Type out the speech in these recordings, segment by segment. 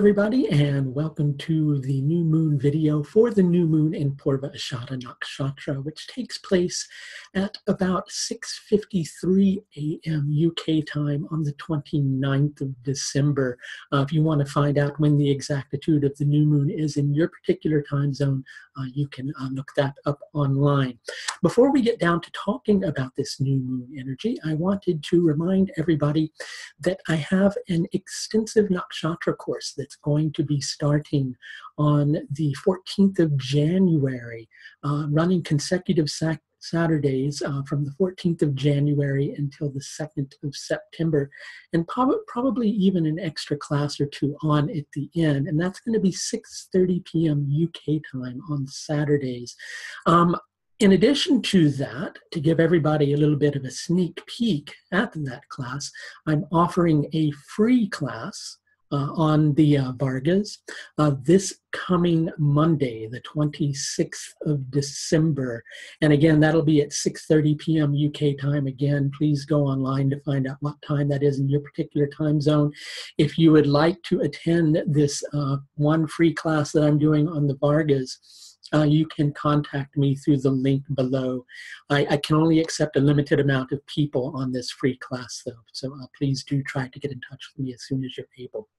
everybody, and welcome to the new moon video for the new moon in Purva Ashadha Nakshatra, which takes place at about 6:53 a.m. UK time on the 29th of December. If you want to find out when the exactitude of the new moon is in your particular time zone, you can look that up online. Before we get down to talking about this new moon energy, I wanted to remind everybody that I have an extensive nakshatra course that's going to be starting on the 14th of January, running consecutive Saturdays from the 14th of January until the 2nd of September, and probably even an extra class or two on at the end. And that's going to be 6:30 p.m. UK time on Saturdays. In addition to that, to give everybody a little bit of a sneak peek at that class, I'm offering a free class on the Vargas this coming Monday, the 26th of December. And again, that'll be at 6:30 p.m. UK time. Again, please go online to find out what time that is in your particular time zone. If you would like to attend this one free class that I'm doing on the Vargas, you can contact me through the link below. I can only accept a limited amount of people on this free class, though, so please do try to get in touch with me as soon as you're able.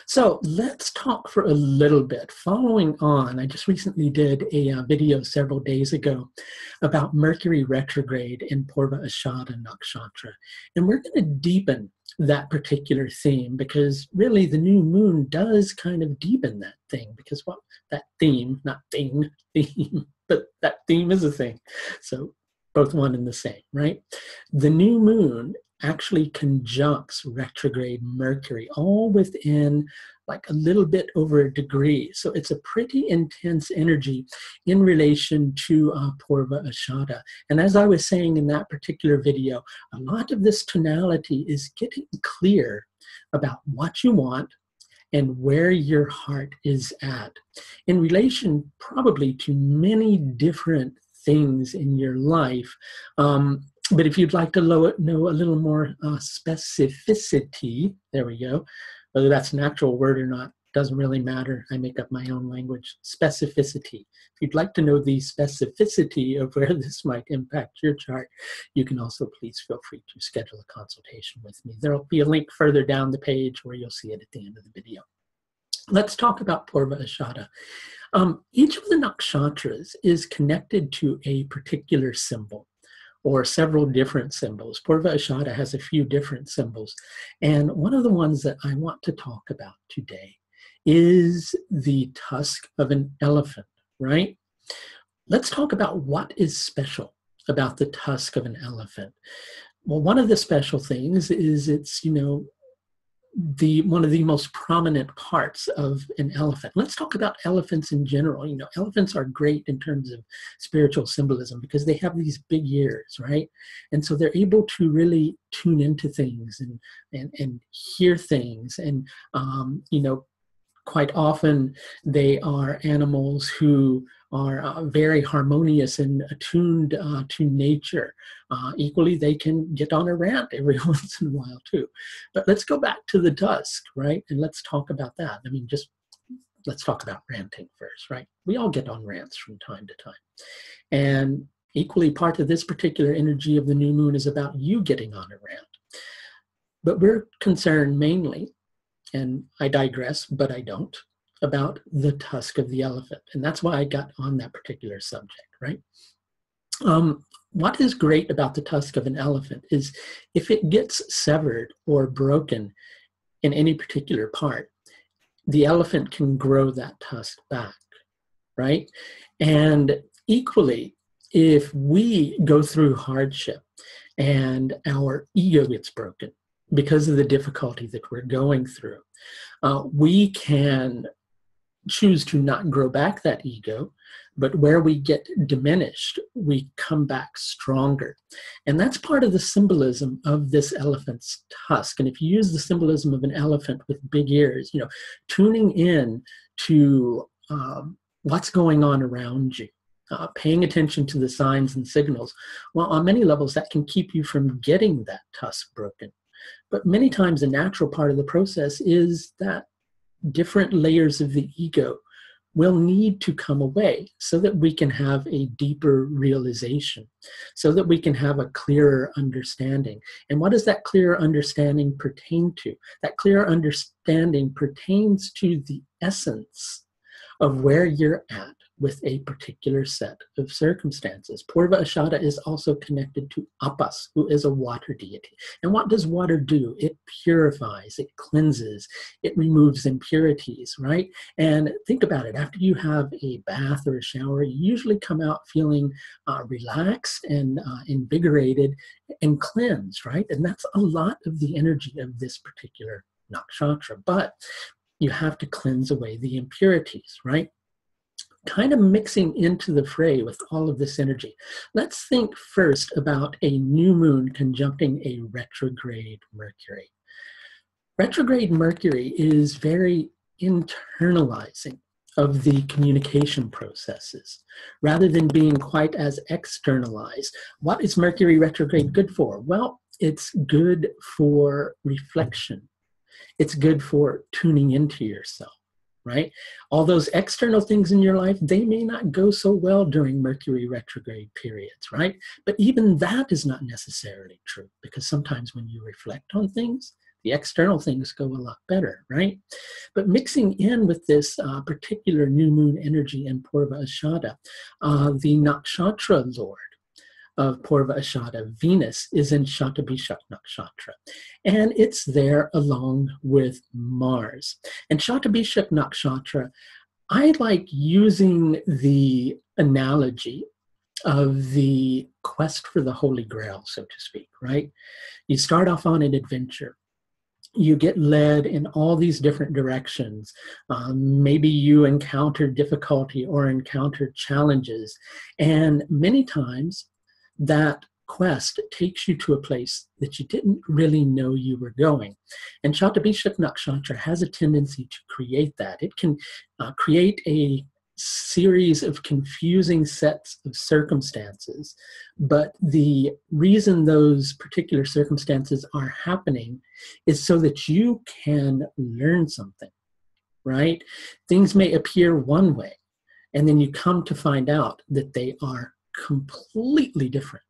So let's talk for a little bit. Following on, I just recently did a video several days ago about Mercury retrograde in Purva Ashadha Nakshatra. And we're going to deepen that particular theme because really the new moon does kind of deepen that thing because that theme, not thing, theme, but that theme is a thing. So both one and the same, right? The new moon actually conjuncts retrograde Mercury, all within like a little bit over a degree. So it's a pretty intense energy in relation to Purva Ashadha. And as I was saying in that particular video, a lot of this tonality is getting clear about what you want and where your heart is at in relation probably to many different things in your life. But if you'd like to know a little more specificity, there we go, whether that's an actual word or not, doesn't really matter. I make up my own language. Specificity. If you'd like to know the specificity of where this might impact your chart, you can also please feel free to schedule a consultation with me. There'll be a link further down the page where you'll see it at the end of the video. Let's talk about Purva Ashadha. Each of the nakshatras is connected to a particular symbol, or several different symbols. Purva Ashadha has a few different symbols. And one of the ones that I want to talk about today is the tusk of an elephant, right? Let's talk about what is special about the tusk of an elephant. Well, one of the special things is it's, one of the most prominent parts of an elephant. Let's talk about elephants in general. Elephants are great in terms of spiritual symbolism because they have these big ears, right? And so they're able to really tune into things and hear things. And, quite often they are animals who are very harmonious and attuned to nature. Equally, they can get on a rant every once in a while too. But let's go back to the tusk, right? And let's talk about that. Let's talk about ranting first, right? We all get on rants from time to time. And equally, part of this particular energy of the new moon is about you getting on a rant. But we're concerned mainly, and I digress, but I don't, about the tusk of the elephant. And that's why I got on that particular subject, right? What is great about the tusk of an elephant is if it gets severed or broken in any particular part, the elephant can grow that tusk back, right? And equally, if we go through hardship and our ego gets broken because of the difficulty that we're going through, we can choose to not grow back that ego, but where we get diminished, we come back stronger. And that's part of the symbolism of this elephant's tusk. And if you use the symbolism of an elephant with big ears, tuning in to what's going on around you, paying attention to the signs and signals, well, on many levels, that can keep you from getting that tusk broken. But many times the natural part of the process is that different layers of the ego will need to come away so that we can have a deeper realization, so that we can have a clearer understanding. And what does that clearer understanding pertain to? That clearer understanding pertains to the essence of where you're at with a particular set of circumstances. Purva Ashadha is also connected to Apas, who is a water deity. And what does water do? It purifies, it cleanses, it removes impurities, right? And think about it, after you have a bath or a shower, you usually come out feeling relaxed and invigorated and cleansed, right? And that's a lot of the energy of this particular nakshatra. But you have to cleanse away the impurities, right? Kind of mixing into the fray with all of this energy. Let's think first about a new moon conjuncting a retrograde Mercury. Retrograde Mercury is very internalizing of the communication processes, rather than being quite as externalized. What is Mercury retrograde good for? Well, it's good for reflection. It's good for tuning into yourself, right? All those external things in your life, they may not go so well during Mercury retrograde periods, right? But even that is not necessarily true, because sometimes when you reflect on things, the external things go a lot better, right? But mixing in with this particular new moon energy in Purva Ashadha, the nakshatra lord of Purva Ashadha, Venus, is in Shatabishak Nakshatra. And it's there along with Mars. And Shatabishak Nakshatra, I like using the analogy of the quest for the Holy Grail, so to speak, right? You start off on an adventure. You get led in all these different directions. Maybe you encounter difficulty or encounter challenges. And many times, that quest takes you to a place that you didn't really know you were going. And Shatabishak Nakshatra has a tendency to create that. It can create a series of confusing sets of circumstances. But the reason those particular circumstances are happening is so that you can learn something, right? Things may appear one way, and then you come to find out that they are completely different.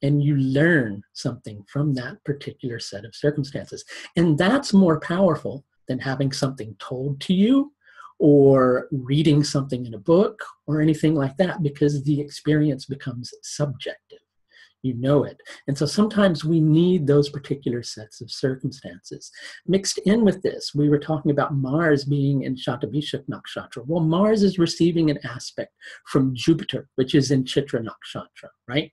And you learn something from that particular set of circumstances. And that's more powerful than having something told to you or reading something in a book or anything like that, because the experience becomes subjective. You know it. And so sometimes we need those particular sets of circumstances. Mixed in with this, we were talking about Mars being in Shatabishak Nakshatra. Well, Mars is receiving an aspect from Jupiter, which is in Chitra Nakshatra, right?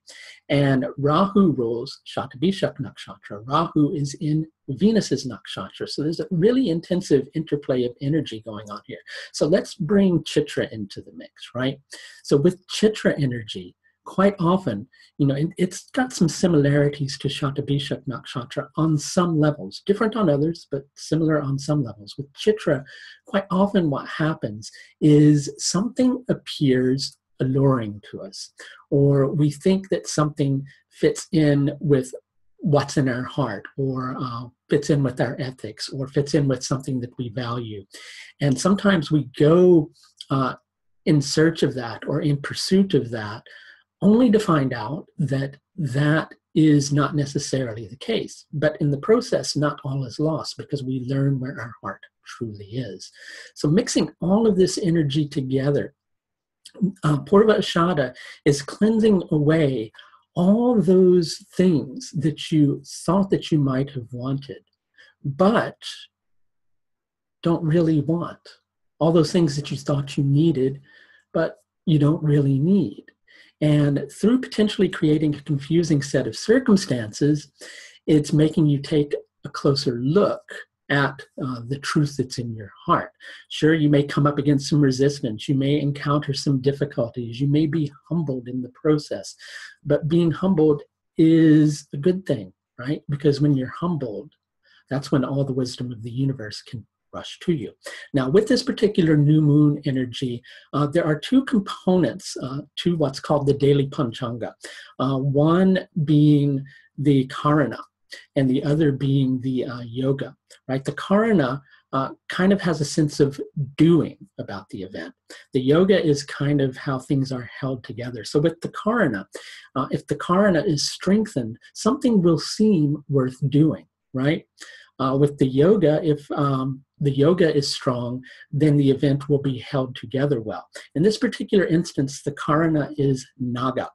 And Rahu rules Shatabishak Nakshatra. Rahu is in Venus's Nakshatra. So there's a really intensive interplay of energy going on here. So let's bring Chitra into the mix, right? So with Chitra energy, quite often, it's got some similarities to Shatabishak Nakshatra on some levels, different on others, but similar on some levels. With Chitra, quite often what happens is something appears alluring to us, or we think that something fits in with what's in our heart, or fits in with our ethics, or fits in with something that we value. And sometimes we go in search of that or in pursuit of that, only to find out that that is not necessarily the case. But in the process, not all is lost, because we learn where our heart truly is. So mixing all of this energy together, Purva Ashadha is cleansing away all those things that you thought that you might have wanted, but don't really want. All those things that you thought you needed, but you don't really need. And through potentially creating a confusing set of circumstances, it's making you take a closer look at the truth that's in your heart. Sure, you may come up against some resistance. You may encounter some difficulties. You may be humbled in the process. But being humbled is a good thing, right? Because when you're humbled, that's when all the wisdom of the universe can rush to you. Now, with this particular new moon energy, there are two components to what's called the daily Panchanga. One being the Karana, and the other being the yoga, right? The Karana kind of has a sense of doing about the event. The yoga is kind of how things are held together. So with the karana, if the karana is strengthened, something will seem worth doing, right? With the yoga, if the yoga is strong, then the event will be held together well. In this particular instance, the karana is naga.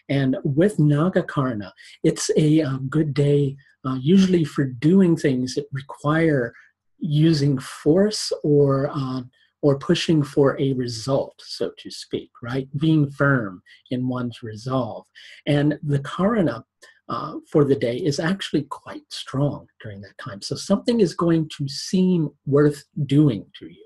And with naga karana, it's a good day usually for doing things that require using force or pushing for a result, so to speak, right? Being firm in one's resolve. And the karana for the day is actually quite strong during that time. So something is going to seem worth doing to you,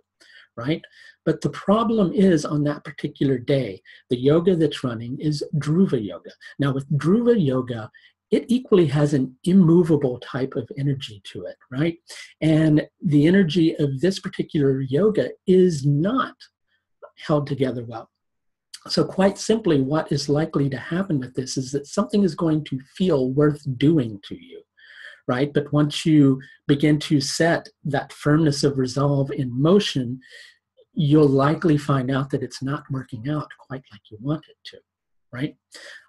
right? But the problem is on that particular day, the yoga that's running is Dhruva yoga. Now with Dhruva yoga, it equally has an immovable type of energy to it, right? And the energy of this particular yoga is not held together well. So quite simply, what is likely to happen with this is that something is going to feel worth doing to you, right? But once you begin to set that firmness of resolve in motion, you'll likely find out that it's not working out quite like you want it to, right?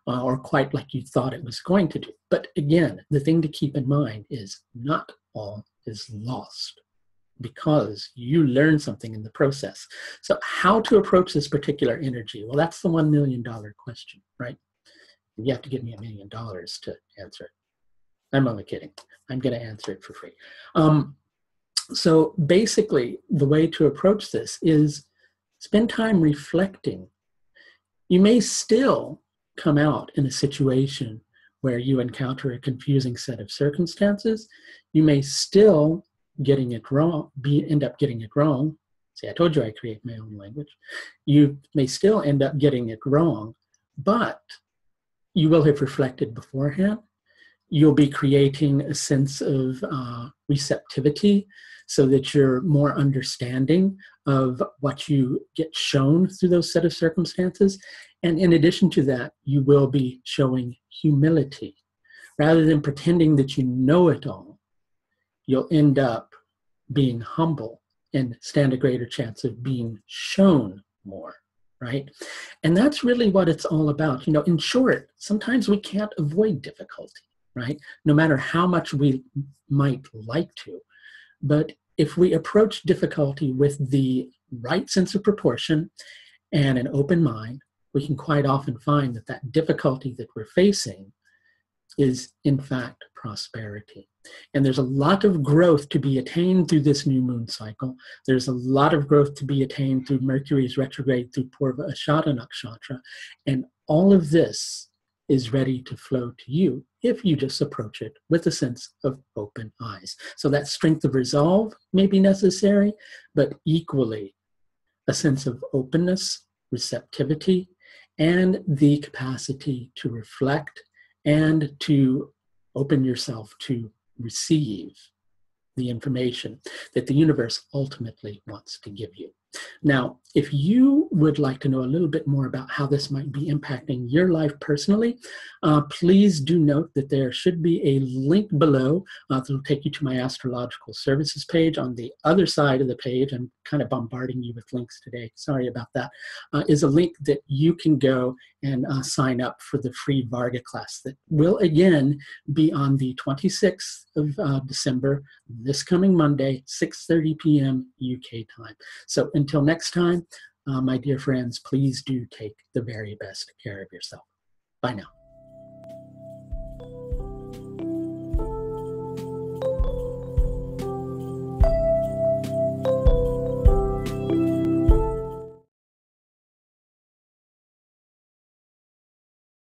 Or quite like you thought it was going to do. But again, the thing to keep in mind is not all is lost, because you learn something in the process. So how to approach this particular energy? Well, that's the $1 million question, right? You have to give me $1 million to answer it. I'm only kidding. I'm going to answer it for free. So basically, the way to approach this is spend time reflecting. You may still come out in a situation where you encounter a confusing set of circumstances. You may still end up getting it wrong. See, I told you I create my own language. You may still end up getting it wrong, but you will have reflected beforehand. You'll be creating a sense of receptivity so that you're more understanding of what you get shown through those set of circumstances. And in addition to that, you will be showing humility. Rather than pretending that you know it all, you'll end up being humble and stand a greater chance of being shown more, right? And that's really what it's all about. You know, in short, sometimes we can't avoid difficulty, right? No matter how much we might like to. But if we approach difficulty with the right sense of proportion and an open mind, we can quite often find that that difficulty that we're facing is, in fact, prosperity. And there's a lot of growth to be attained through this new moon cycle. There's a lot of growth to be attained through Mercury's retrograde through Purva Ashadha nakshatra. And all of this is ready to flow to you if you just approach it with a sense of open eyes. So that strength of resolve may be necessary, but equally a sense of openness, receptivity, and the capacity to reflect and to open yourself to receive the information that the universe ultimately wants to give you. Now, if you would like to know a little bit more about how this might be impacting your life personally, please do note that there should be a link below that will take you to my astrological services page. On the other side of the page, I'm kind of bombarding you with links today, sorry about that, is a link that you can go and sign up for the free Varga class that will again be on the 26th of December, this coming Monday, 6:30 p.m. UK time. So until next time, my dear friends, please do take the very best care of yourself. Bye now.